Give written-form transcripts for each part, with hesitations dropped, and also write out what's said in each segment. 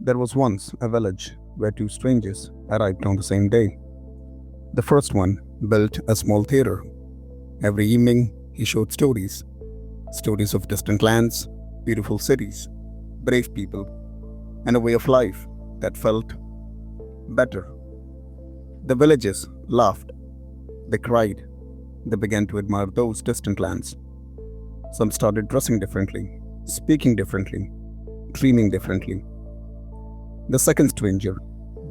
There was once a village where two strangers arrived on the same day. The first one built a small theater. Every evening, he showed stories of distant lands, beautiful cities, brave people, and a way of life that felt better. The villagers laughed, they cried, they began to admire those distant lands. Some started dressing differently, speaking differently, dreaming differently. The second stranger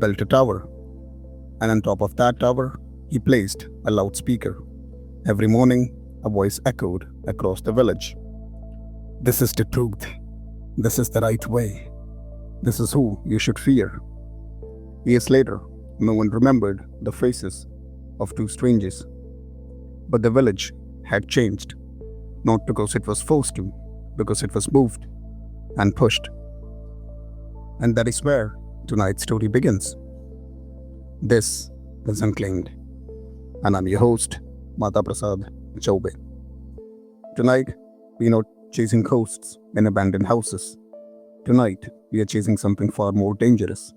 built a tower, and on top of that tower, he placed a loudspeaker. Every morning, a voice echoed across the village. This is the truth. This is the right way. This is who you should fear. Years later, no one remembered the faces of two strangers. But the village had changed, not because it was forced to, because it was moved and pushed. And that is where tonight's story begins. This is Unclaimed, and I'm your host, Prasad Chaubey. Tonight, we're not chasing ghosts in abandoned houses. Tonight, we are chasing something far more dangerous.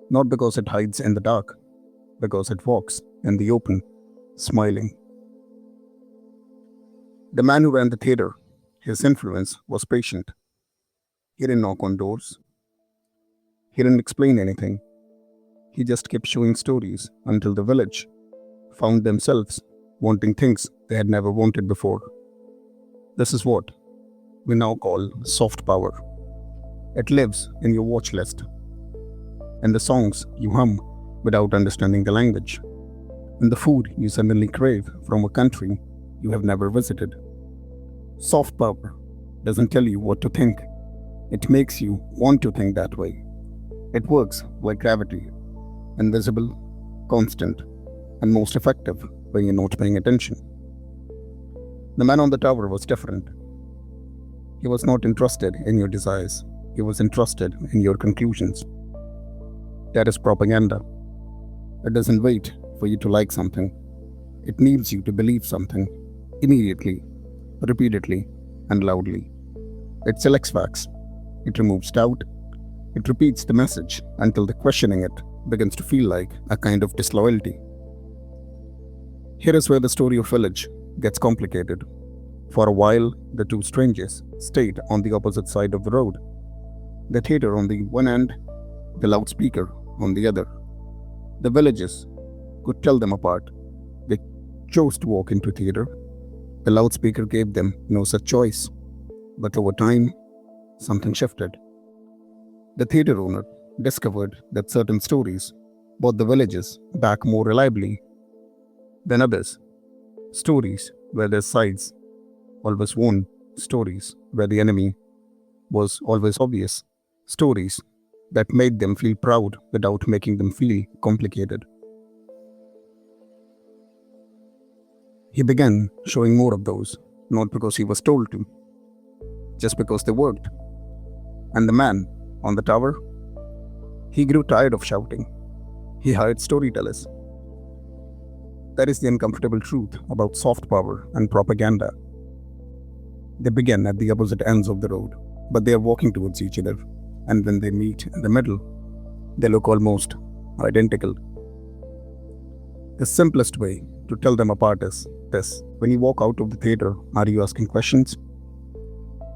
Not because it hides in the dark, because it walks in the open, smiling. The man who ran the theater, his influence was patient. He didn't knock on doors. He didn't explain anything. He just kept showing stories until the village found themselves wanting things they had never wanted before. This is what we now call soft power. It lives in your watch list, in the songs you hum without understanding the language, in the food you suddenly crave from a country you have never visited. Soft power doesn't tell you what to think. It makes you want to think that way. It works like gravity, invisible, constant, and most effective when you're not paying attention. The man on the tower was different. He was not interested in your desires. He was interested in your conclusions. That is propaganda. It doesn't wait for you to like something. It needs you to believe something immediately, repeatedly, and loudly. It selects facts. It removes doubt. It repeats the message until the questioning it begins to feel like a kind of disloyalty. Here is where the story of village gets complicated. For a while, the two strangers stayed on the opposite side of the road. The theater on the one end, the loudspeaker on the other. The villagers could tell them apart. They chose to walk into theater. The loudspeaker gave them no such choice. But over time, something shifted. The theater owner discovered that certain stories brought the villagers back more reliably than others. Stories where their sides always won, stories where the enemy was always obvious, stories that made them feel proud without making them feel complicated. He began showing more of those, not because he was told to, just because they worked. And the man on the tower, he grew tired of shouting. He hired storytellers. That is the uncomfortable truth about soft power and propaganda. They begin at the opposite ends of the road, but they are walking towards each other, and when they meet in the middle, they look almost identical. The simplest way to tell them apart is this: when you walk out of the theater, are you asking questions?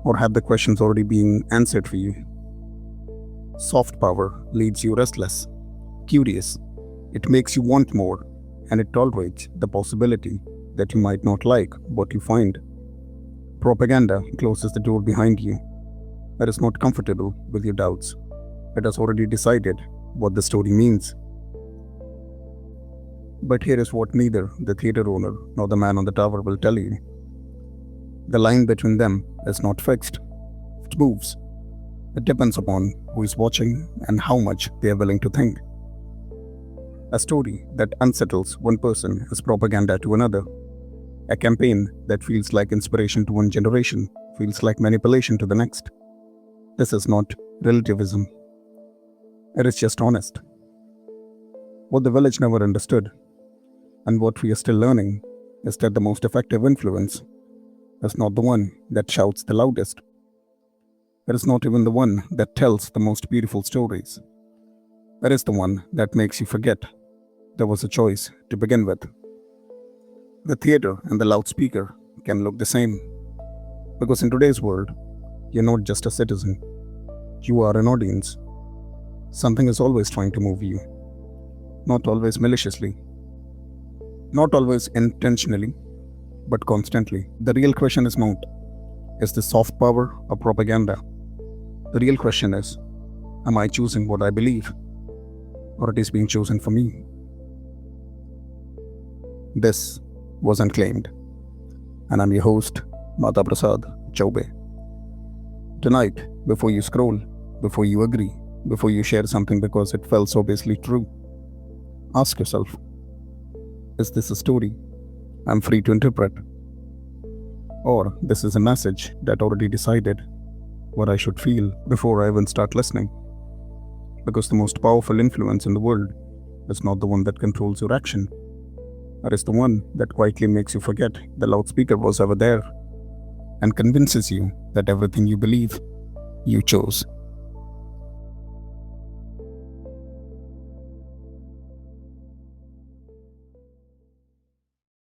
Or have the questions already been answered for you? Soft power leaves you restless, curious. It makes you want more, and it tolerates the possibility that you might not like what you find. Propaganda closes the door behind you. It is not comfortable with your doubts. It has already decided what the story means. But here is what neither the theater owner nor the man on the tower will tell you. The line between them is not fixed. It moves. It depends upon who is watching and how much they are willing to think. A story that unsettles one person is propaganda to another. A campaign that feels like inspiration to one generation feels like manipulation to the next. This is not relativism. It is just honest. What the village never understood, and what we are still learning, is that the most effective influence is not the one that shouts the loudest. It is not even the one that tells the most beautiful stories. It is the one that makes you forget there was a choice to begin with. The theater and the loudspeaker can look the same, because in today's world, you're not just a citizen, you are an audience. Something is always trying to move you, not always maliciously, not always intentionally, but constantly. The real question is not, is this soft power or propaganda? The real question is, am I choosing what I believe, or it is being chosen for me? This was Unclaimed, and I'm your host, Prasad Chaubey. Tonight, before you scroll, before you agree, before you share something because it felt so obviously true, ask yourself, is this a story I'm free to interpret? Or this is a message that already decided what I should feel before I even start listening? Because the most powerful influence in the world is not the one that controls your action. It is the one that quietly makes you forget the loudspeaker was ever there and convinces you that everything you believe, you chose.